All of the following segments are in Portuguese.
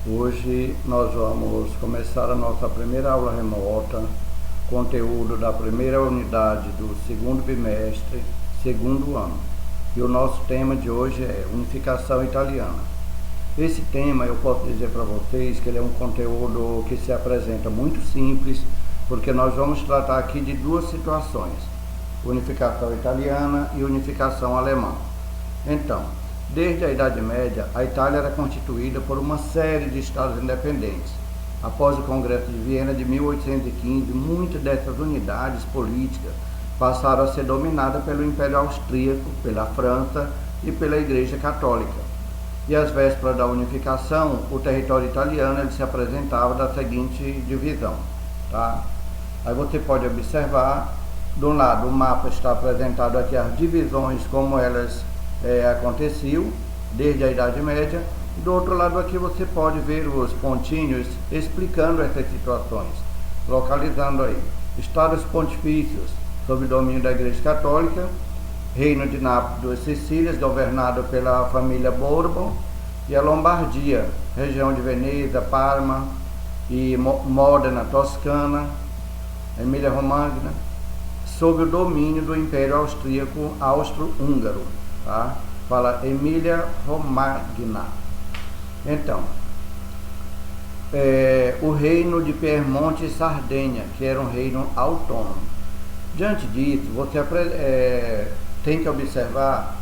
Hoje nós vamos começar a nossa primeira aula remota, conteúdo da primeira unidade do segundo bimestre, segundo ano. E o nosso tema de hoje é unificação italiana. Esse tema eu posso dizer para vocês que ele é um conteúdo que se apresenta muito simples, porque nós vamos tratar aqui de duas situações, unificação italiana e unificação alemã. Então, desde a Idade Média, a Itália era constituída por uma série de estados independentes. Após o Congresso de Viena de 1815, muitas dessas unidades políticas passaram a ser dominadas pelo Império Austríaco, pela França e pela Igreja Católica. E às vésperas da unificação, o território italiano ele se apresentava da seguinte divisão. Tá? Aí você pode observar, de um lado o mapa está apresentado aqui as divisões como elas aconteciam desde a Idade Média, e do outro lado aqui você pode ver os pontinhos explicando essas situações, localizando aí estados pontifícios sob o domínio da Igreja Católica, Reino de Nápoles e Sicílias, governado pela família Bourbon, e a Lombardia, região de Veneza, Parma e Módena, Toscana, Emília-Romagna, sob o domínio do Império Austríaco Austro-Húngaro. Tá? Fala Emília-Romagna. Então, o reino de Piemonte e Sardenha, que era um reino autônomo. Diante disso, você tem que observar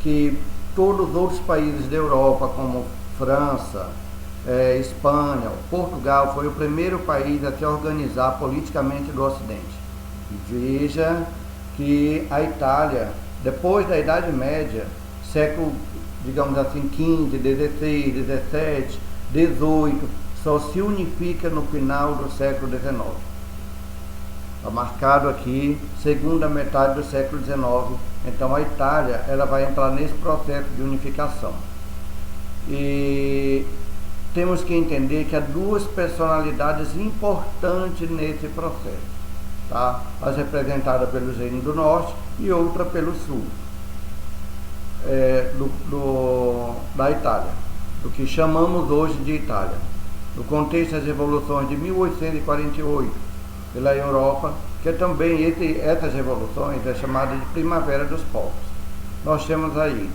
que todos os outros países da Europa, como França, Espanha, Portugal, foi o primeiro país a se organizar politicamente do Ocidente. Veja que a Itália, depois da Idade Média, século, digamos assim, XV, XVI, XVII, XVIII, só se unifica no final do século XIX. Está marcado aqui, segunda metade do século XIX. Então a Itália ela vai entrar nesse processo de unificação. E temos que entender que há duas personalidades importantes nesse processo. Tá? As representadas pelos reinos do norte e outra pelo sul da Itália, do que chamamos hoje de Itália. No contexto das revoluções de 1848 pela Europa, que também essas revoluções é chamada de Primavera dos Povos. Nós temos aí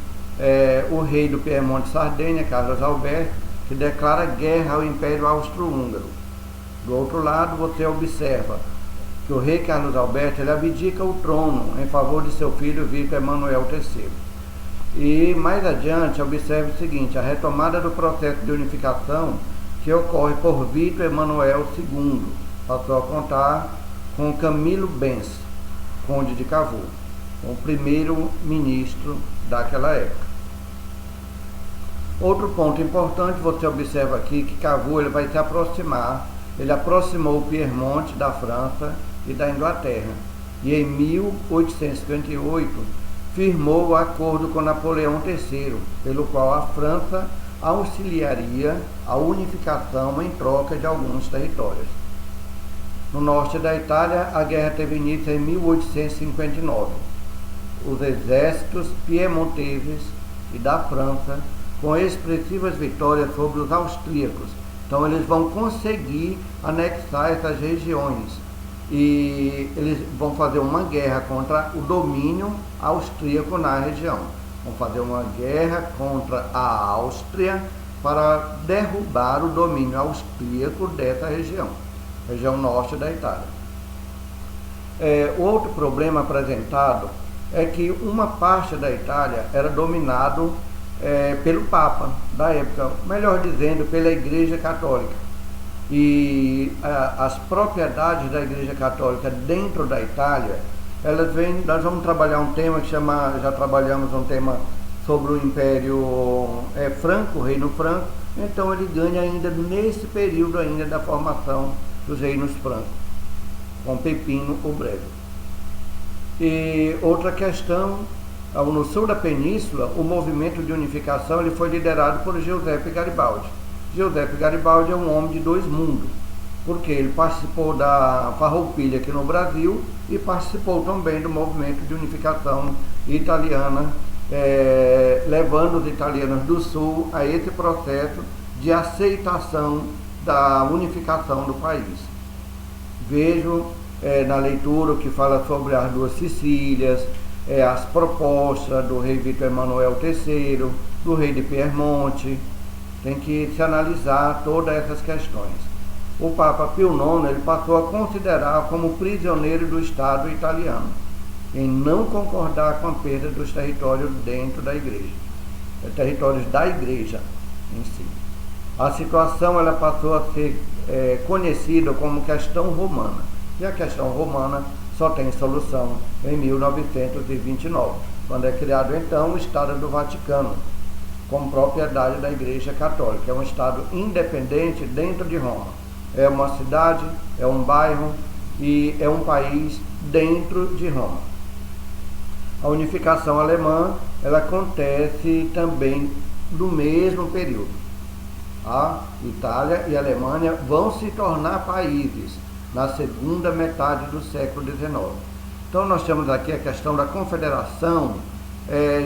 o rei do Piemonte e Sardenha, Carlos Alberto, que declara guerra ao Império Austro-Húngaro. Do outro lado, você observa que o rei Carlos Alberto ele abdica o trono em favor de seu filho Vítor Emanuel III. E mais adiante, observe o seguinte, a retomada do processo de unificação que ocorre por Vítor Emanuel II, passou a contar com Camilo Benz, conde de Cavour, o primeiro ministro daquela época. Outro ponto importante, você observa aqui que Cavour ele vai se aproximar, ele aproximou o Piemonte da França e da Inglaterra, e em 1858 firmou o acordo com Napoleão III, pelo qual a França auxiliaria a unificação em troca de alguns territórios. No norte da Itália, a guerra teve início em 1859. Os exércitos piemonteses e da França, com expressivas vitórias sobre os austríacos, então eles vão conseguir anexar essas regiões e eles vão fazer uma guerra contra o domínio austríaco na região. Vão fazer uma guerra contra a Áustria para derrubar o domínio austríaco dessa região norte da Itália. Outro problema apresentado é que uma parte da Itália era dominado pelo Papa da época, melhor dizendo, pela Igreja Católica. E as propriedades da Igreja Católica dentro da Itália, nós vamos trabalhar um tema que já trabalhamos um tema sobre o Império Franco, o Reino Franco, então ele ganha ainda nesse período ainda da formação dos reinos francos, com Pepino o Breve. E outra questão, no sul da península, o movimento de unificação ele foi liderado por Giuseppe Garibaldi. Giuseppe Garibaldi é um homem de dois mundos, porque ele participou da Farroupilha aqui no Brasil e participou também do movimento de unificação italiana, levando os italianos do sul a esse processo de aceitação da unificação do país. Vejo na leitura o que fala sobre as duas Sicílias, as propostas do rei Vítor Emanuel III, do rei de Piemonte. Tem que se analisar todas essas questões. O Papa Pio IX ele passou a considerar como prisioneiro do Estado italiano, em não concordar com a perda dos territórios dentro da igreja, territórios da igreja em si. A situação ela passou a ser conhecida como questão romana, e a questão romana só tem solução em 1929, quando é criado então o Estado do Vaticano, como propriedade da Igreja Católica. É um Estado independente dentro de Roma. É uma cidade, é um bairro e é um país dentro de Roma. A unificação alemã ela acontece também no mesmo período. A Itália e a Alemanha vão se tornar países na segunda metade do século XIX. Então nós temos aqui a questão da confederação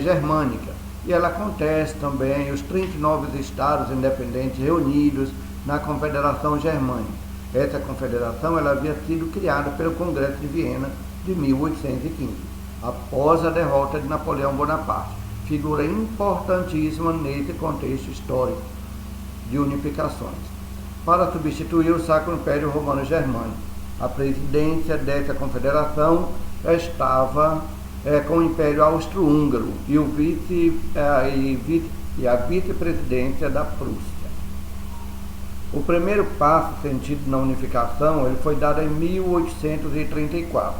germânica, e ela acontece também, os 39 estados independentes reunidos na Confederação Germânica. Essa confederação ela havia sido criada pelo Congresso de Viena de 1815, após a derrota de Napoleão Bonaparte, figura importantíssima nesse contexto histórico de unificações. Para substituir o Sacro Império Romano Germânico, a presidência dessa confederação estava com o Império Austro-Húngaro e a vice-presidência da Prússia. O primeiro passo sentido na unificação ele foi dado em 1834,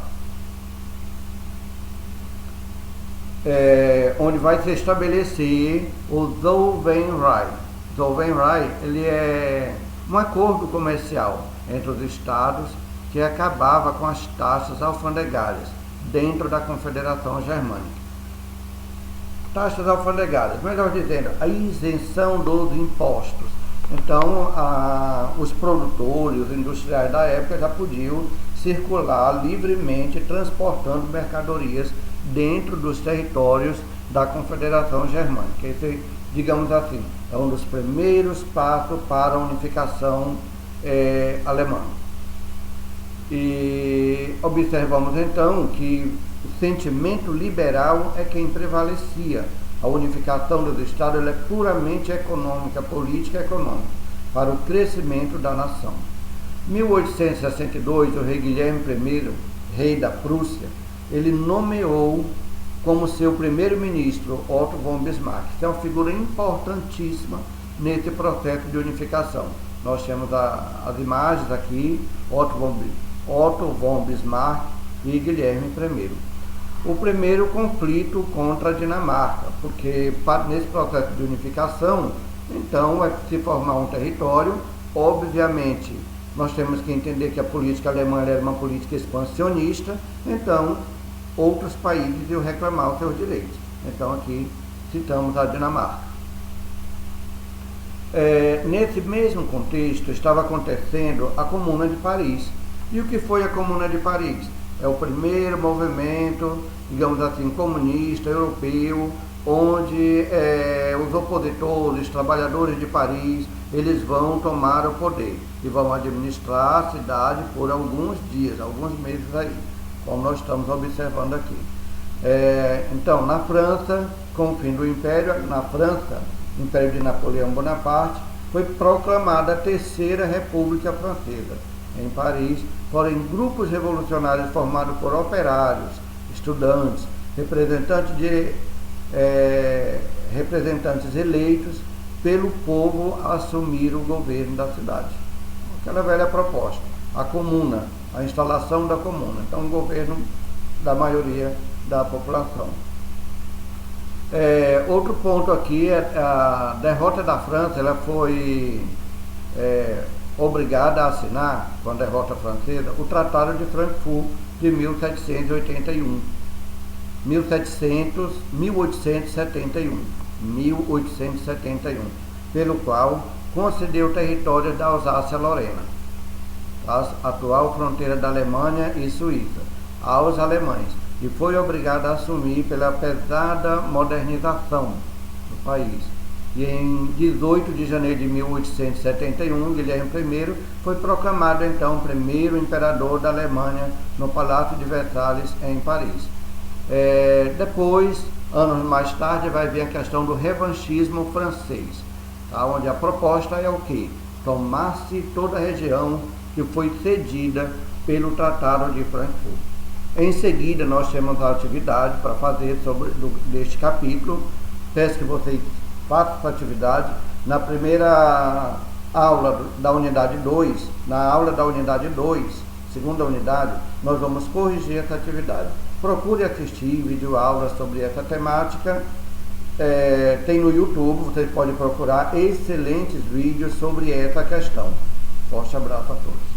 onde vai se estabelecer o Zollverein. Zollverein ele é um acordo comercial entre os estados que acabava com as taxas alfandegárias dentro da Confederação Germânica. Taxas alfandegárias, melhor dizendo, a isenção dos impostos. Então, os produtores, os industriais da época já podiam circular livremente transportando mercadorias dentro dos territórios da Confederação Germânica. Esse, digamos assim, é um dos primeiros passos para a unificação alemã. E observamos então que o sentimento liberal é quem prevalecia. A unificação dos estados ela é puramente econômica, política e econômica, para o crescimento da nação. Em 1862, o rei Guilherme I, rei da Prússia, ele nomeou como seu primeiro-ministro Otto von Bismarck, que é uma figura importantíssima nesse processo de unificação. Nós temos as imagens aqui, Otto von Bismarck e Guilherme I. O primeiro conflito contra a Dinamarca, porque nesse processo de unificação, então, é se formar um território. Obviamente, nós temos que entender que a política alemã era uma política expansionista, então, outros países iam reclamar os seus direitos. Então, aqui citamos a Dinamarca. Nesse mesmo contexto, estava acontecendo a Comuna de Paris. E o que foi a Comuna de Paris? É o primeiro movimento, digamos assim, comunista europeu, onde os opositores, trabalhadores de Paris, eles vão tomar o poder e vão administrar a cidade por alguns dias, alguns meses aí, como nós estamos observando aqui. Então, na França, com o fim do Império, Império de Napoleão Bonaparte, foi proclamada a Terceira República Francesa, em Paris, porém grupos revolucionários formados por operários, estudantes, representantes eleitos pelo povo assumiram o governo da cidade. Aquela velha proposta, a comuna, a instalação da comuna, então o governo da maioria da população. Outro ponto aqui é a derrota da França. Ela foi obrigada a assinar, com a derrota francesa, o Tratado de Frankfurt de 1871, pelo qual concedeu o território da Alsácia-Lorena, a atual fronteira da Alemanha e Suíça, aos alemães, e foi obrigada a assumir pela pesada modernização do país. E em 18 de janeiro de 1871, Guilherme I foi proclamado então primeiro imperador da Alemanha no Palácio de Versalhes, em Paris. Depois, anos mais tarde, vai vir a questão do revanchismo francês, tá? Onde a proposta é o quê? Tomar-se toda a região que foi cedida pelo Tratado de Frankfurt. Em seguida, nós temos a atividade para fazer deste capítulo. Peço que vocês façam essa atividade. Na primeira aula da unidade 2, na aula da unidade 2, segunda unidade, nós vamos corrigir essa atividade. Procure assistir videoaulas sobre essa temática. Tem no YouTube, vocês podem procurar excelentes vídeos sobre essa questão. Forte abraço a todos.